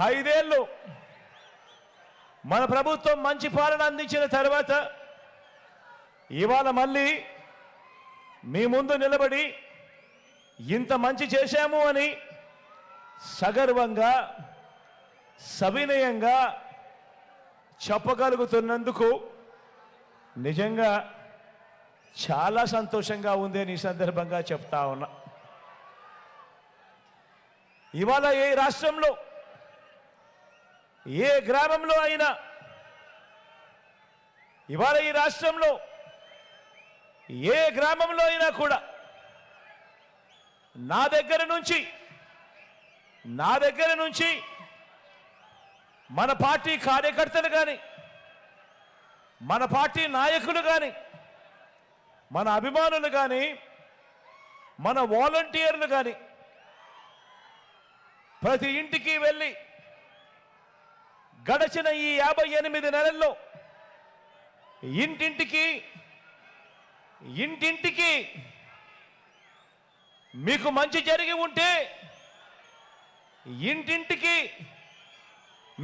ఐదేళ్లు మన ప్రభుత్వం మంచి పాలన అందించిన తర్వాత ఇవాళ మళ్ళీ మీ ముందు నిలబడి ఇంత మంచి చేశాము అని సగర్వంగా సవినయంగా చెప్పగలుగుతున్నందుకు నిజంగా చాలా సంతోషంగా ఉంది అని ఈ సందర్భంగా చెప్తా ఉన్నా. ఇవాళ ఏ రాష్ట్రంలో ఏ గ్రామంలో అయినా, ఇవాళ ఈ రాష్ట్రంలో ఏ గ్రామంలో అయినా కూడా నా దగ్గర నుంచి మన పార్టీ కార్యకర్తలు కానీ, మన పార్టీ నాయకులు కానీ, మన అభిమానులు కానీ, మన వాలంటీర్లు కానీ ప్రతి ఇంటికి వెళ్ళి గడచిన ఈ 58 నెలల్లో ఇంటింటికి మీకు మంచి జరిగి ఉంటే, ఇంటింటికి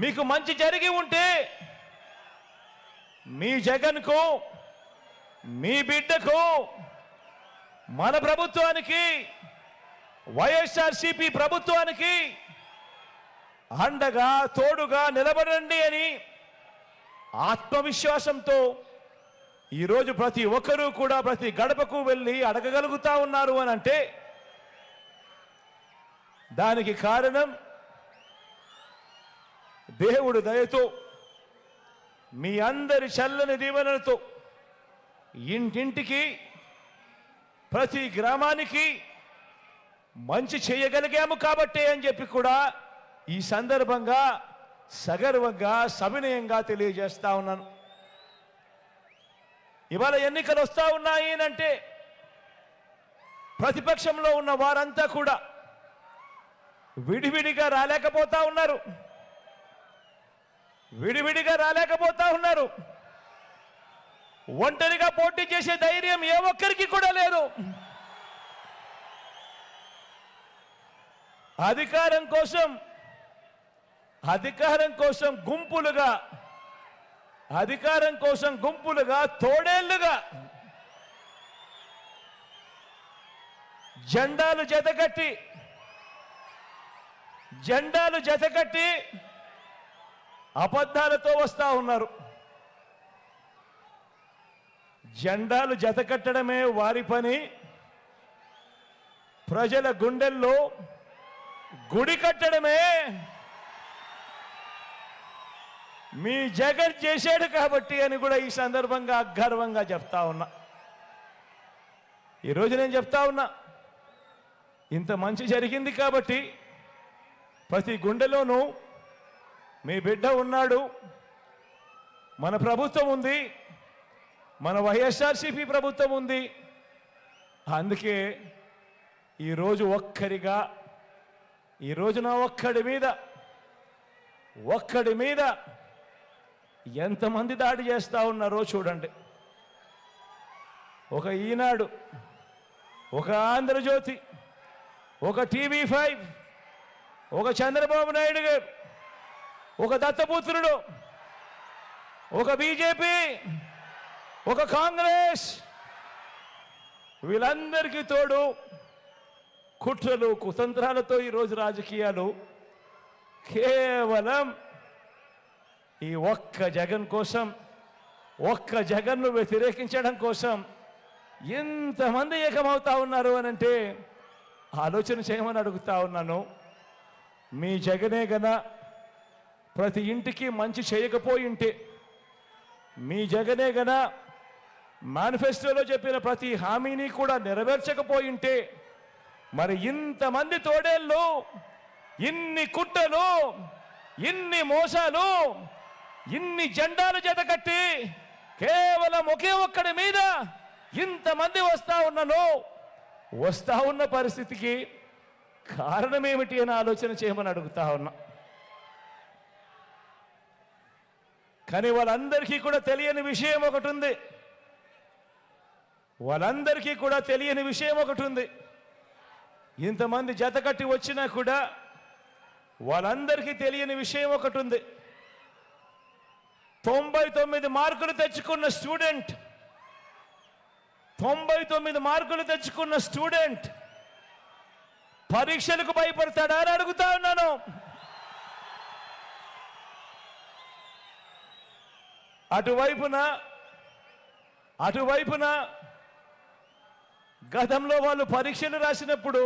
మీకు మంచి జరిగి ఉంటే మీ జగన్కు, మీ బిడ్డకు, మన ప్రభుత్వానికి, వైఎస్ఆర్సీపీ ప్రభుత్వానికి అండగా తోడుగా నిలబడండి అని ఆత్మవిశ్వాసంతో ఈరోజు ప్రతి ఒక్కరూ కూడా ప్రతి గడపకు వెళ్ళి అడగగలుగుతా ఉన్నారు అని అంటే దానికి కారణం దేవుడు దయతో, మీ అందరి చల్లని దీవెనలతో ఇంటింటికి ప్రతి గ్రామానికి మంచి చేయగలిగాము కాబట్టే అని చెప్పి కూడా ఈ సందర్భంగా సగర్వంగా సవినయంగా తెలియజేస్తా ఉన్నాను. ఇవాళ ఎన్నికలు వస్తా ఉన్నాయి అంటే ప్రతిపక్షంలో ఉన్న వారంతా కూడా విడివిడిగా రాలేకపోతా ఉన్నారు. ఒంటరిగా పోటీ చేసే ధైర్యం ఏ ఒక్కరికి కూడా లేదు. అధికారం కోసం గుంపులుగా తోడేళ్లుగా జెండాలు జతకట్టి అబద్ధాలతో వస్తా ఉన్నారు. జెండాలు జతకట్టడమే వారి పని, ప్రజల గుండెల్లో గుడి కట్టడమే మీ జగన్ చేశాడు కాబట్టి అని కూడా ఈ సందర్భంగా గర్వంగా చెప్తా ఉన్నా. ఈరోజు నేను చెప్తా ఉన్నా, ఇంత మంచి జరిగింది కాబట్టి ప్రతి గుండెలోనూ మీ బిడ్డ ఉన్నాడు, మన ప్రభుత్వం ఉంది, మన వైఎస్ఆర్సీపీ ప్రభుత్వం ఉంది. అందుకే ఈరోజు నా ఒక్కడి మీద ఎంతమంది దాడి చేస్తా ఉన్నారో చూడండి. ఒక ఈనాడు, ఒక ఆంధ్రజ్యోతి, ఒక TV5, ఒక చంద్రబాబు నాయుడు గారు, ఒక దత్తపుత్రుడు, ఒక బీజేపీ, ఒక కాంగ్రెస్, వీళ్ళందరికీ తోడు కుట్రలు కుతంత్రాలతో ఈరోజు రాజకీయాలు కేవలం ఈ ఒక్క జగన్ కోసం, ఒక్క జగన్ను వ్యతిరేకించడం కోసం ఎంతమంది ఏకమవుతా ఉన్నారు అని అంటే ఆలోచన చేయమని అడుగుతా ఉన్నాను. మీ జగనే గనా ప్రతి ఇంటికి మంచి చేయకపోయింటే, మీ జగనే గనా మేనిఫెస్టోలో చెప్పిన ప్రతి హామీని కూడా నెరవేర్చకపోయింటే, మరి ఇంతమంది తోడేళ్ళు, ఇన్ని కుట్రలు, ఇన్ని మోసాలు, ఇన్ని జెండాలు జతకట్టి కేవలం ఒకే ఒక్కడి మీద ఇంతమంది వస్తా ఉన్న పరిస్థితికి కారణం ఏమిటి అని ఆలోచన చేయమని అడుగుతా ఉన్నా. కానీ వాళ్ళందరికీ కూడా తెలియని విషయం ఒకటి ఉంది. ఇంతమంది జతకట్టి వచ్చినా కూడా వాళ్ళందరికీ తెలియని విషయం ఒకటి ఉంది. 99 మార్కులు తెచ్చుకున్న స్టూడెంట్ 99 మార్కులు తెచ్చుకున్న స్టూడెంట్ పరీక్షలకు భయపడతాడా అని అడుగుతా ఉన్నాను. అటువైపున గతంలో వాళ్ళు పరీక్షలు రాసినప్పుడు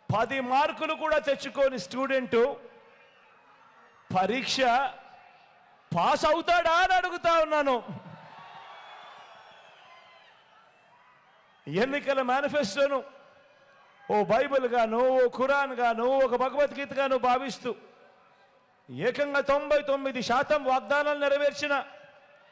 10 మార్కులు కూడా తెచ్చుకోని స్టూడెంటు పరీక్ష పాస్ అవుతాడా అని అడుగుతా ఉన్నాను. ఎన్నికల మేనిఫెస్టోను ఓ బైబిల్ గాను, ఓ ఖురాన్ గాను, ఒక భగవద్గీత గాను భావిస్తూ ఏకంగా 99% వాగ్దానాలు నెరవేర్చిన